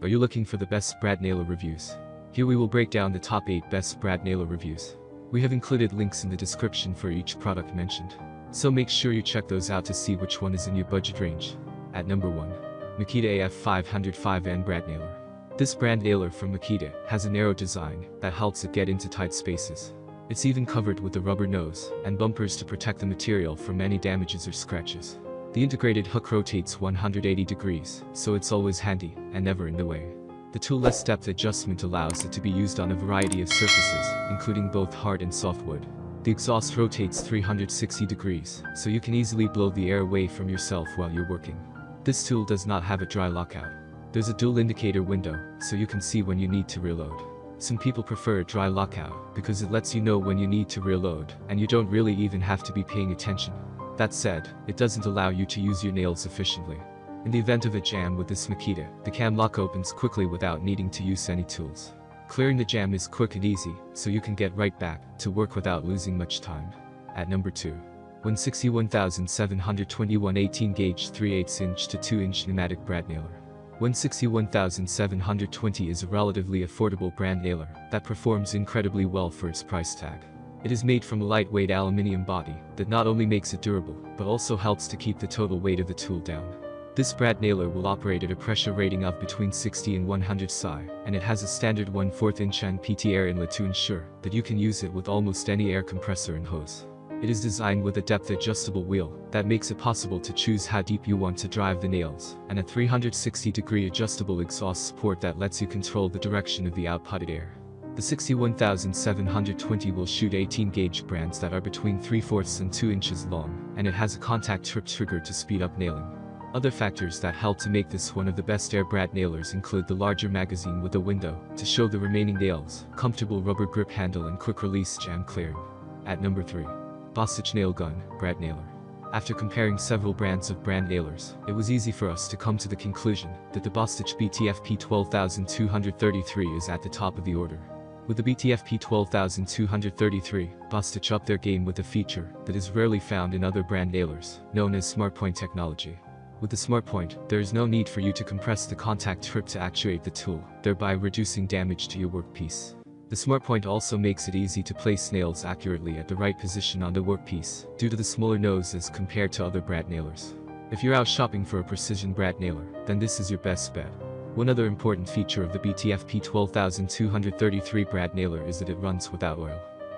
Are you looking for the best brad nailer reviews? Here we will break down the top 8 best brad nailer reviews. We have included links in the description for each product mentioned, so make sure you check those out to see which one is in your budget range. At number 1. Makita AF505N Brad Nailer. This brand nailer from Makita has a narrow design that helps it get into tight spaces. It's even covered with a rubber nose and bumpers to protect the material from any damages or scratches. The integrated hook rotates 180 degrees, so it's always handy and never in the way. The tool-less depth adjustment allows it to be used on a variety of surfaces, including both hard and soft wood. The exhaust rotates 360 degrees, so you can easily blow the air away from yourself while you're working. This tool does not have a dry lockout. There's a dual indicator window, so you can see when you need to reload. Some people prefer a dry lockout because it lets you know when you need to reload, and you don't really even have to be paying attention. That said, it doesn't allow you to use your nails efficiently. In the event of a jam with this Makita, the cam lock opens quickly without needing to use any tools. Clearing the jam is quick and easy, so you can get right back to work without losing much time. At number 2. 161721 18-gauge 3/8" to 2" pneumatic brad nailer. 161720 is a relatively affordable brand nailer that performs incredibly well for its price tag. It is made from a lightweight aluminum body that not only makes it durable, but also helps to keep the total weight of the tool down. This brad nailer will operate at a pressure rating of between 60 and 100 psi, and it has a standard 1/4 inch NPT air inlet to ensure that you can use it with almost any air compressor and hose. It is designed with a depth adjustable wheel that makes it possible to choose how deep you want to drive the nails, and a 360-degree adjustable exhaust port that lets you control the direction of the outputted air. The 161720 will shoot 18-gauge brands that are between 3/4 and 2 inches long, and it has a contact trigger to speed up nailing. Other factors that help to make this one of the best air brad nailers include the larger magazine with a window to show the remaining nails, comfortable rubber grip handle and quick release jam clearing. At number 3. Bostitch Nail Gun Brad Nailer. After comparing several brands of brand nailers, it was easy for us to come to the conclusion that the Bostitch BTFP 12233 is at the top of the order. With the BTFP 12233, Bostitch upped their game with a feature that is rarely found in other brand nailers, known as SmartPoint technology. With the SmartPoint, there is no need for you to compress the contact trip to actuate the tool, thereby reducing damage to your workpiece. The SmartPoint also makes it easy to place nails accurately at the right position on the workpiece, due to the smaller nose as compared to other brad nailers. If you're out shopping for a precision brad nailer, then this is your best bet. One other important feature of the BTFP 12233 brad nailer is that it runs without oil.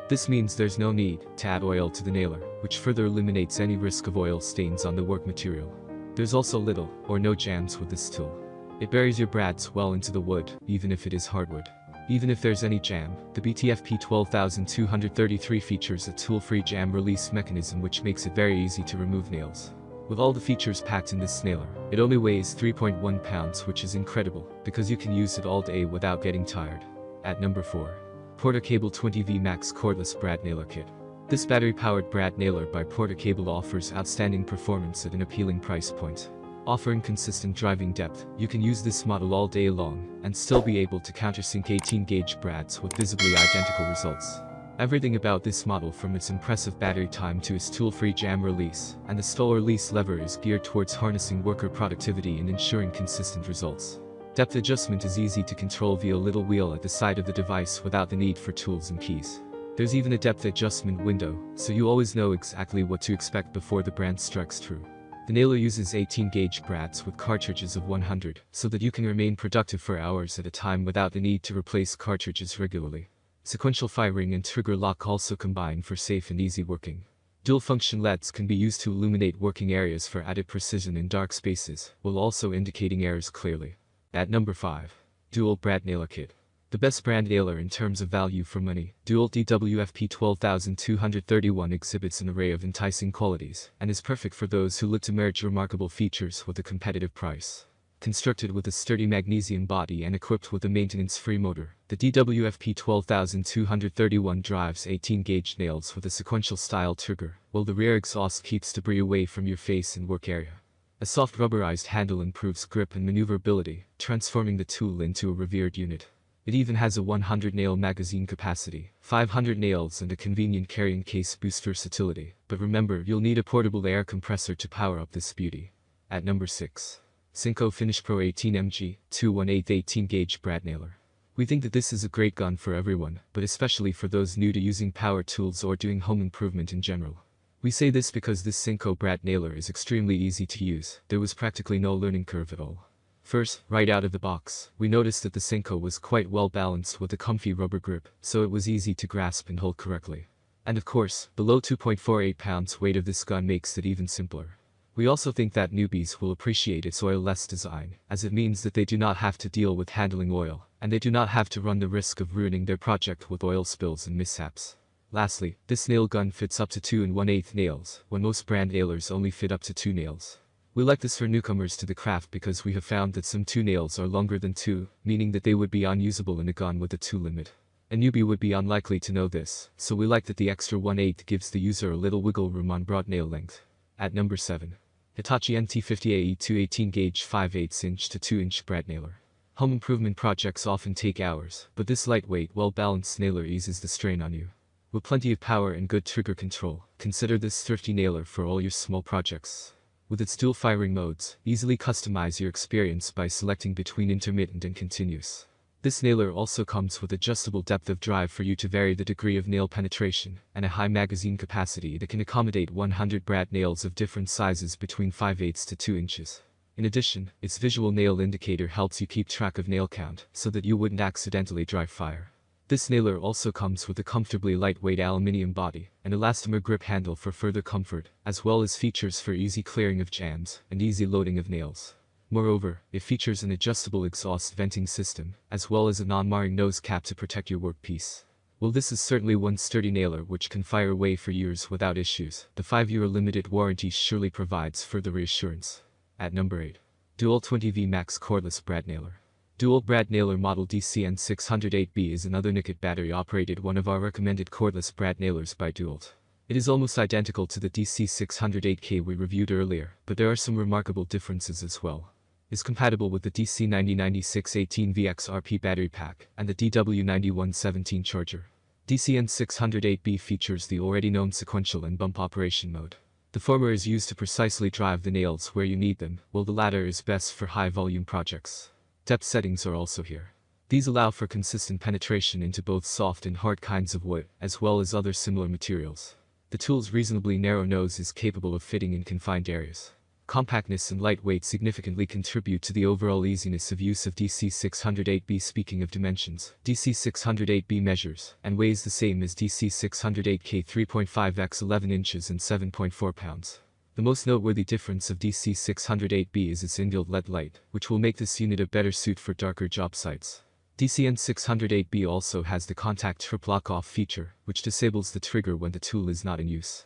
This means there's no need to add oil to the nailer, which further eliminates any risk of oil stains on the work material. There's also little or no jams with this tool. It buries your brads well into the wood, even if it is hardwood. Even if there's any jam, the BTFP 12233 features a tool-free jam release mechanism which makes it very easy to remove nails. With all the features packed in this nailer, it only weighs 3.1 pounds, which is incredible, because you can use it all day without getting tired. At number 4. Portacable 20V Max Cordless Brad Nailer Kit. This battery-powered brad nailer by Portacable offers outstanding performance at an appealing price point. Offering consistent driving depth, you can use this model all day long and still be able to countersink 18-gauge brads with visibly identical results. Everything about this model, from its impressive battery time to its tool-free jam release and the stall release lever, is geared towards harnessing worker productivity and ensuring consistent results. Depth adjustment is easy to control via a little wheel at the side of the device without the need for tools and keys. There's even a depth adjustment window, so you always know exactly what to expect before the brand strikes true. The nailer uses 18-gauge brads with cartridges of 100, so that you can remain productive for hours at a time without the need to replace cartridges regularly. Sequential firing and trigger lock also combine for safe and easy working. Dual-function LEDs can be used to illuminate working areas for added precision in dark spaces, while also indicating errors clearly. At number 5. Dewalt Brad Nailer Kit. The best brand nailer in terms of value for money, Dewalt DWFP 12231 exhibits an array of enticing qualities and is perfect for those who look to merge remarkable features with a competitive price. Constructed with a sturdy magnesium body and equipped with a maintenance-free motor, the DWFP 12231 drives 18-gauge nails with a sequential style trigger, while the rear exhaust keeps debris away from your face and work area. A soft rubberized handle improves grip and maneuverability, transforming the tool into a revered unit. It even has a 100-nail magazine capacity, 500 nails and a convenient carrying case boost versatility. But remember, you'll need a portable air compressor to power up this beauty. At number 6. Senco Finishpro 18mg, 2/18 18-gauge brad nailer. We think that this is a great gun for everyone, but especially for those new to using power tools or doing home improvement in general. We say this because this Senco brad nailer is extremely easy to use. There was practically no learning curve at all. First, right out of the box, we noticed that the Senco was quite well balanced with a comfy rubber grip, so it was easy to grasp and hold correctly. And of course, below 2.48 pounds weight of this gun makes it even simpler. We also think that newbies will appreciate its oil-less design, as it means that they do not have to deal with handling oil, and they do not have to run the risk of ruining their project with oil spills and mishaps. Lastly, this nail gun fits up to 2 1/8 nails, when most brand nailers only fit up to 2 nails. We like this for newcomers to the craft because we have found that some 2 nails are longer than 2, meaning that they would be unusable in a gun with a 2 limit. A newbie would be unlikely to know this, so we like that the extra 1/8 gives the user a little wiggle room on broad nail length. At number 7. Hitachi NT50AE2 18-gauge 5/8 inch to 2-inch brad nailer. Home improvement projects often take hours, but this lightweight, well-balanced nailer eases the strain on you. With plenty of power and good trigger control, consider this thrifty nailer for all your small projects. With its dual firing modes, easily customize your experience by selecting between intermittent and continuous. This nailer also comes with adjustable depth of drive for you to vary the degree of nail penetration, and a high magazine capacity that can accommodate 100 brad nails of different sizes between 5/8 to 2 inches. In addition, its visual nail indicator helps you keep track of nail count, so that you wouldn't accidentally dry fire. This nailer also comes with a comfortably lightweight aluminium body, and elastomer grip handle for further comfort, as well as features for easy clearing of jams, and easy loading of nails. Moreover, it features an adjustable exhaust venting system, as well as a non-marring nose cap to protect your workpiece. Well, this is certainly one sturdy nailer which can fire away for years without issues. The 5-year limited warranty surely provides further reassurance. At number 8. Dewalt 20V Max Cordless Brad Nailer. Dewalt brad nailer model DCN608B is another nickel battery-operated one of our recommended cordless brad nailers by Dewalt. It is almost identical to the DC608K we reviewed earlier, but there are some remarkable differences as well. Is compatible with the DC909618VXRP battery pack and the DW9117 charger. DCN608B features the already known sequential and bump operation mode. The former is used to precisely drive the nails where you need them, while the latter is best for high-volume projects. Depth settings are also here. These allow for consistent penetration into both soft and hard kinds of wood, as well as other similar materials. The tool's reasonably narrow nose is capable of fitting in confined areas. Compactness and lightweight significantly contribute to the overall easiness of use of DC608B. Speaking of dimensions, DC608B measures and weighs the same as DC608K 3.5 x 11 inches and 7.4 pounds. The most noteworthy difference of DC608B is its inbuilt LED light, which will make this unit a better suit for darker job sites. DCN608B also has the contact trip lock-off feature, which disables the trigger when the tool is not in use.